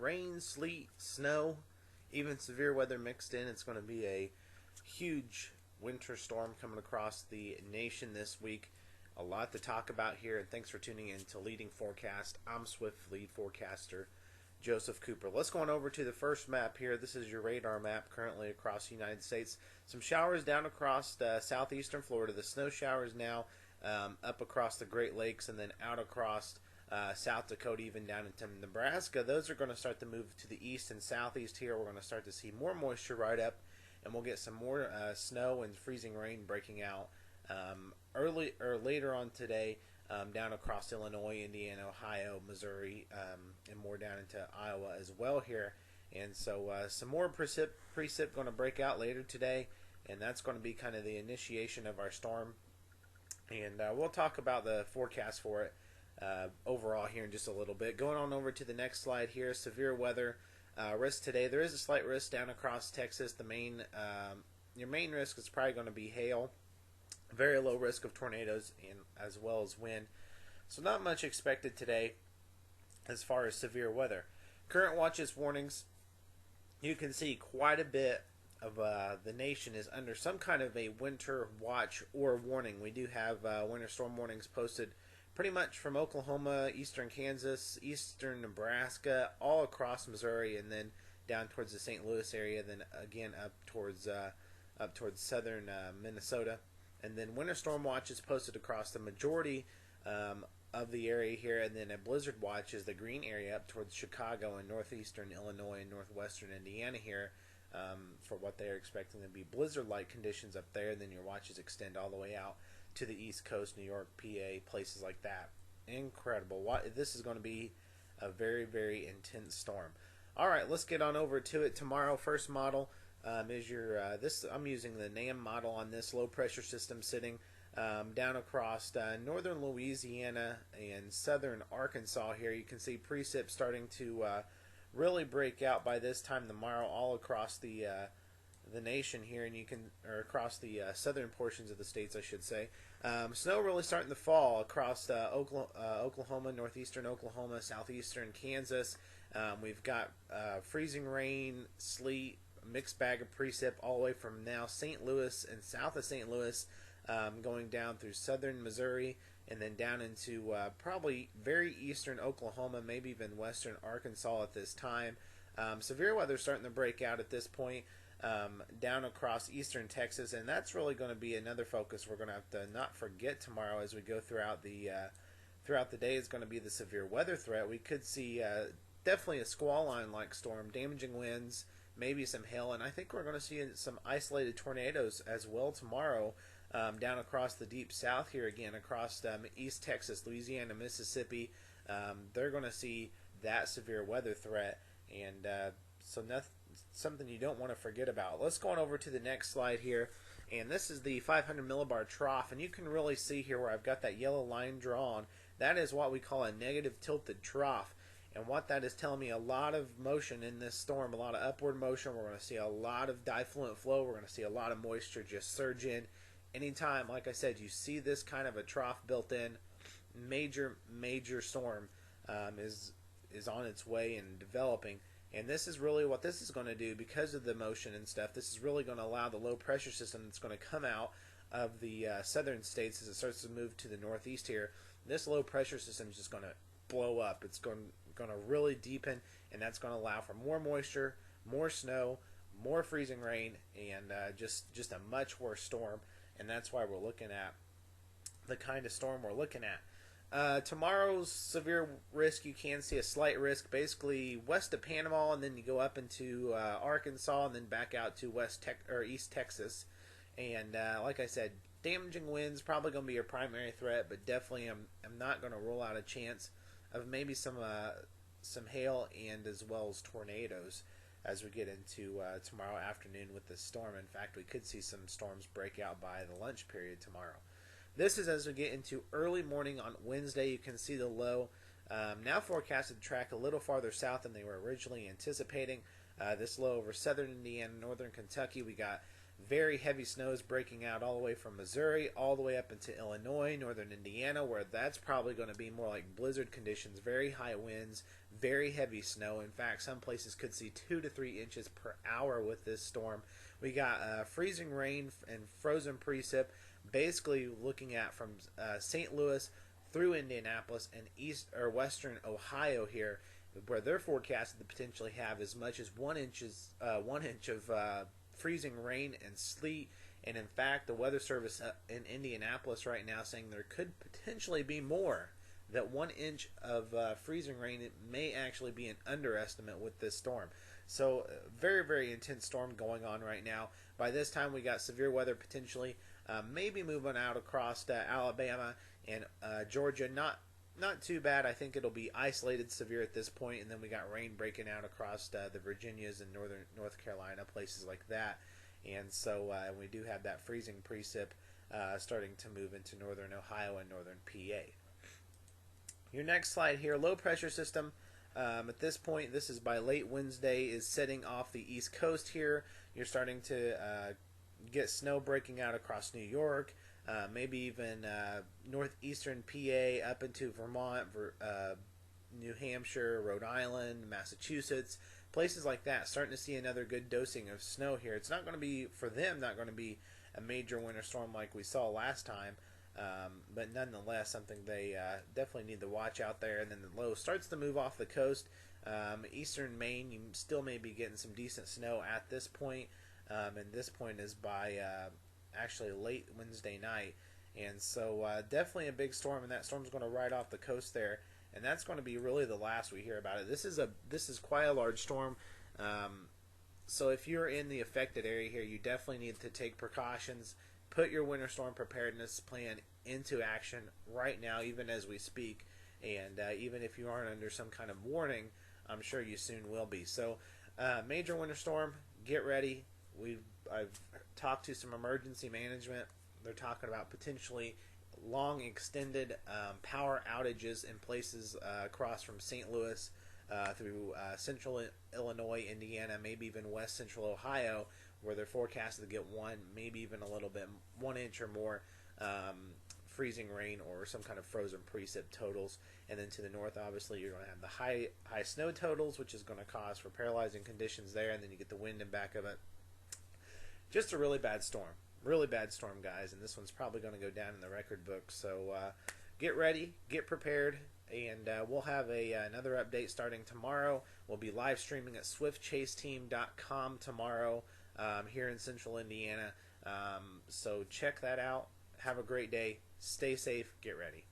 rain, sleet, snow, even severe weather mixed in. It's going to be a huge winter storm coming across the nation this week. A lot to talk about here, and thanks for tuning in to Leading Forecast. I'm Swift Lead Forecaster Joseph Cooper. Let's go on over to the first map here. This is your radar map currently across the United States. Some showers down across southeastern Florida. The snow showers now up across the Great Lakes and then out across South Dakota, even down into Nebraska. Those are going to start to move to the east and southeast here. We're going to start to see more moisture right up, and we'll get some more snow and freezing rain breaking out early or later on today. Down across Illinois, Indiana, Ohio, Missouri, and more down into Iowa as well here. And so some more precip going to break out later today, and that's going to be kind of the initiation of our storm. And we'll talk about the forecast for it overall here in just a little bit. Going on over to the next slide here, severe weather risk today. There is a slight risk down across Texas. Your main risk is probably going to be hail. Very low risk of tornadoes and as well as wind. So not much expected today as far as severe weather. Current watches warnings. You can see quite a bit of the nation is under some kind of a winter watch or warning. We do have winter storm warnings posted pretty much from Oklahoma, eastern Kansas, eastern Nebraska, all across Missouri, and then down towards the St. Louis area, then again up towards southern Minnesota. And then winter storm watch is posted across the majority of the area here. And then a blizzard watch is the green area up towards Chicago and northeastern Illinois and northwestern Indiana here for what they're expecting to be blizzard-like conditions up there. And then your watches extend all the way out to the East Coast, New York, PA, places like that. Incredible. This is going to be a very, very intense storm. All right, let's get on over to it. Tomorrow, first model. Is your I'm using the NAM model on this low pressure system sitting down across northern Louisiana and southern Arkansas here. You can see precip starting to really break out by this time tomorrow all across the nation here, and across the southern portions of the states, I should say. Snow really starting to fall across Oklahoma, northeastern Oklahoma, southeastern Kansas. We've got freezing rain, sleet, mixed bag of precip all the way from now St. Louis and south of St. Louis, going down through southern Missouri and then down into probably very eastern Oklahoma, maybe even western Arkansas at this time. Severe weather starting to break out at this point down across eastern Texas, and that's really going to be another focus we're going to have to not forget tomorrow as we go throughout the day. Is going to be the severe weather threat. We could see definitely a squall line like storm, damaging winds, maybe some hail, and I think we're going to see some isolated tornadoes as well tomorrow down across the deep south here again, across East Texas, Louisiana, Mississippi. They're going to see that severe weather threat, and something you don't want to forget about. Let's go on over to the next slide here, and this is the 500 millibar trough, and you can really see here where I've got that yellow line drawn. That is what we call a negative tilted trough. And what that is telling me, a lot of motion in this storm, a lot of upward motion. We're going to see a lot of diffluent flow. We're going to see a lot of moisture just surge in. Anytime, like I said, you see this kind of a trough built in, major storm is on its way and developing. And this is really what this is going to do because of the motion and stuff. This is really going to allow the low pressure system that's going to come out of the southern states as it starts to move to the northeast here. This low pressure system is just going to blow up. It's going to really deepen, and that's going to allow for more moisture, more snow, more freezing rain, and just a much worse storm. And that's why we're looking at the kind of storm we're looking at. Tomorrow's severe risk, you can see a slight risk basically west of Panama, and then you go up into Arkansas, and then back out to East Texas. And like I said, damaging winds probably going to be your primary threat, but definitely I'm not going to rule out a chance of maybe some hail and as well as tornadoes as we get into tomorrow afternoon with the storm. In fact, we could see some storms break out by the lunch period tomorrow. This is as we get into early morning on Wednesday. You can see the low now forecasted to track a little farther south than they were originally anticipating. This low over southern Indiana, northern Kentucky. We got Very heavy snows breaking out all the way from Missouri all the way up into Illinois, northern Indiana, where that's probably going to be more like blizzard conditions. Very high winds, very heavy snow. In fact, some places could see 2 to 3 inches per hour with this storm. We got freezing rain and frozen precip, basically looking at from St. Louis through Indianapolis and east or western Ohio here, where they're forecasted to potentially have as much as 1 inch of freezing rain and sleet. And in fact, the Weather Service in Indianapolis right now saying there could potentially be more. That 1 inch of freezing rain, it may actually be an underestimate with this storm. So very, very intense storm going on right now. By this time, we got severe weather potentially maybe moving out across Alabama and Georgia. Not too bad. I think it'll be isolated severe at this point, and then we got rain breaking out across the Virginias and northern North Carolina, places like that. And so we do have that freezing precip starting to move into northern Ohio and northern PA. Your next slide here, low pressure system. At this point, this is by late Wednesday, is setting off the East Coast here. You're starting to get snow breaking out across New York, maybe even northeastern PA up into Vermont, New Hampshire, Rhode Island, Massachusetts, places like that. Starting to see another good dosing of snow here. It's not going to be, for them, not going to be a major winter storm like we saw last time. But nonetheless, something they definitely need to watch out there. And then the low starts to move off the coast. Eastern Maine, you still may be getting some decent snow at this point. And this point is by actually late Wednesday night. And so definitely a big storm, and that storm's going to ride off the coast there. And that's going to be really the last we hear about it. This is quite a large storm. So if you're in the affected area here, you definitely need to take precautions. Put your winter storm preparedness plan into action right now, even as we speak. And even if you aren't under some kind of warning, I'm sure you soon will be. So major winter storm, get ready. I've talked to some emergency management. They're talking about potentially long extended power outages in places across from St. Louis through central Illinois, Indiana, maybe even west central Ohio, where they're forecasted to get maybe even a little bit, 1 inch or more freezing rain or some kind of frozen precip totals. And then to the north, obviously, you're going to have the high snow totals, which is going to cause for paralyzing conditions there, and then you get the wind in back of it. Just a really bad storm, guys, and this one's probably going to go down in the record book. So get ready, get prepared, and we'll have another update starting tomorrow. We'll be live streaming at swiftchaseteam.com tomorrow here in central Indiana. So check that out. Have a great day. Stay safe. Get ready.